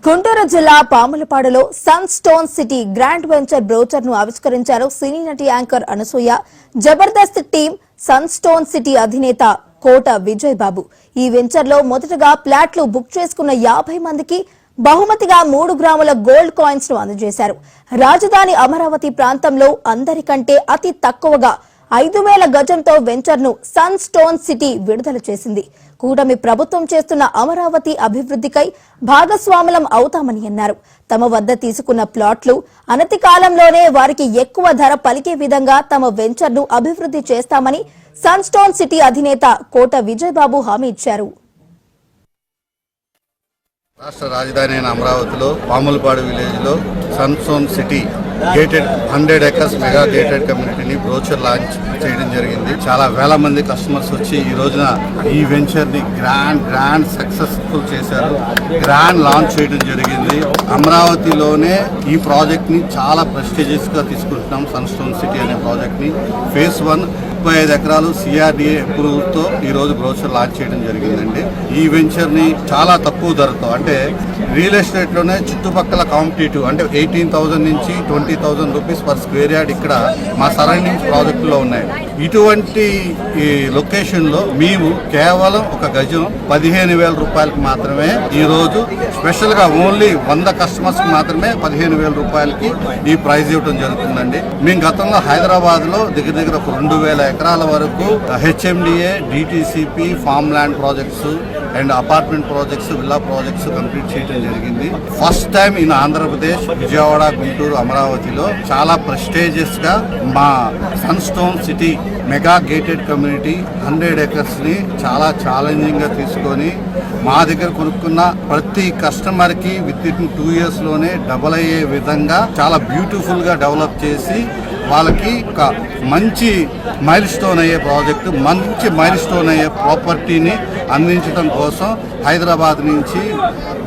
గుంటూరు జిల్లా పాములపాడులో sun stone city grand venture brochure ను ఆవిష్కరించారు సినీ నటి anchor Anasuya. Jabardasth team sun stone city అధినేత కోట విజయ్ బాబు ఈ వెంచర్ లో మొదటగా ఫ్లాట్లు బుక్ చేసుకున్న 50 మందికి బహుమతిగా 3 గ్రాముల గోల్డ్ కాయిన్స్ ను అందజేశారు. రాజధాని అమరావతి ప్రాంతంలో అందరికంటే అతి తక్కువగా 5,000 గజంతో వెంచర్ ను సన్ స్టోన్ సిటీ విడుదల చేసింది. కూటమి ప్రభుత్వం చేస్తున్న అమరావతి అభివృద్ధికై భాగస్వాములం అవుతామని అన్నారు. తమ వద్ద తీసుకున్న ప్లాట్లు అనతి కాలంలోనే వారికి ఎక్కువ ధర పలికే విధంగా తమ వెంచర్ ను అభివృద్ధి చేస్తామని సన్ స్టోన్ సిటీ అధినేత కోట విజయ్ బాబు హామీ ఇచ్చారు. రాష్ట్ర రాజధాని అయిన అమరావతిలో పాములపాడు విలేజ్ లో sun stone city gated 100 acres mega gated కమ్యూనిటీని బ్రోచర్ లాంచ్ చేయడం జరిగింది. చాలా వేల మంది కస్టమర్స్ వచ్చి ఈ రోజున ఈ వెంచర్ ని గ్రాండ్ సక్సెస్ఫుల్ చేశారు. గ్రాండ్ లాంచ్ చేయడం జరిగింది. అమరావతిలోనే ఈ ప్రాజెక్ట్ ని చాలా ప్రెస్టీజియస్ గా తీసుకుంటున్నాం. సన్ స్టోన్ సిటీ అనే ప్రాజెక్ట్ ని ఫేజ్ 1 35 ఎకరాలు CRDA అప్రూవల్ తో ఈ రోజు బ్రోచర్ లాంచ్ చేయడం జరిగిందండి. ఈ వెంచర్ ని చాలా తక్కువ ధరతో, అంటే రియల్ ఎస్టేట్ లోనే చుట్టుపక్కల కాంపిటేటివ్ అంటే 18,000 నుంచి 20,000 రూపీస్ పర్ స్క్వేర్ యార్డ్ ఇక్కడ మా సరౌండింగ్స్ ప్రాజెక్టులో ఉన్నాయి. ఇటువంటి ఈ లొకేషన్ లో మేము కేవలం ఒక గజం 15,000 రూపాయలకి మాత్రమే ఈ రోజు స్పెషల్ గా ఓన్లీ 100 కస్టమర్స్ కి మాత్రమే 15,000 రూపాయలకి ఈ ప్రైజ్ ఇవ్వడం జరుగుతుందండి. మేము గతంలో హైదరాబాద్ లో దగ్గర 2,000 ఎకరాల వరకు HMDA, DTCP, farm land projects and apartment projects, villa projects complete చేయడం జరిగింది. First time in Andhra Pradesh, Vijayawada, Guntur, అమరావతిలో చాలా ప్రెస్టీజియస్ గా మా sun stone city mega gated community 100 acres ని చాలా ఛాలెంజింగ్ గా తీసుకొని మా దగ్గర కొనుక్కున్న ప్రతి కస్టమర్ కి విత్ ఇన్ 2 years లోనే డబుల్ అయ్యే విధంగా చాలా బ్యూటిఫుల్ గా డెవలప్ చేసి వాళ్ళకి ఒక మంచి మైల్ స్టోన్ అయ్యే ప్రాజెక్టు, మంచి మైల్ స్టోన్ అయ్యే ప్రాపర్టీని అందించడం కోసం హైదరాబాద్ నుంచి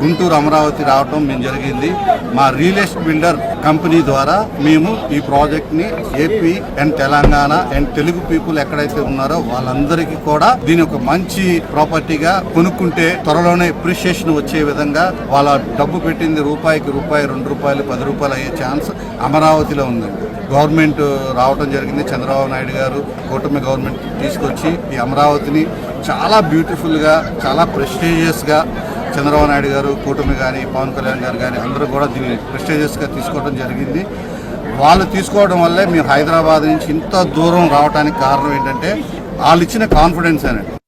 గుంటూరు, అమరావతి రావడం మేము జరిగింది. మా రియల్ ఎస్టేట్ బిల్డర్ కంపెనీ ద్వారా మేము ఈ ప్రాజెక్ట్ని AP and Telangana and Telugu people ఎక్కడైతే ఉన్నారో వాళ్ళందరికీ కూడా దీని ఒక మంచి ప్రాపర్టీగా కొనుక్కుంటే త్వరలోనే అప్రిషియేషన్ వచ్చే విధంగా వాళ్ళ డబ్బు పెట్టింది రూపాయికి రూపాయి, 2 రూపాయలు, 10 రూపాయలు అయ్యే ఛాన్స్ అమరావతిలో ఉందండి. గవర్నమెంట్ రావడం జరిగింది. చంద్రబాబు నాయుడు గారు కూటమి గవర్నమెంట్ తీసుకొచ్చి ఈ అమరావతిని చాలా బ్యూటిఫుల్గా, చాలా ప్రెస్టీజియస్గా చంద్రబాబు నాయుడు గారు, కూటమి కానీ, పవన్ కళ్యాణ్ గారు కానీ అందరూ కూడా దీన్ని ప్రెస్టీజియస్గా తీసుకోవడం జరిగింది. వాళ్ళు తీసుకోవడం వల్లే మేము హైదరాబాద్ నుంచి ఇంత దూరం రావడానికి కారణం ఏంటంటే వాళ్ళు ఇచ్చిన కాన్ఫిడెన్స్ అనేది.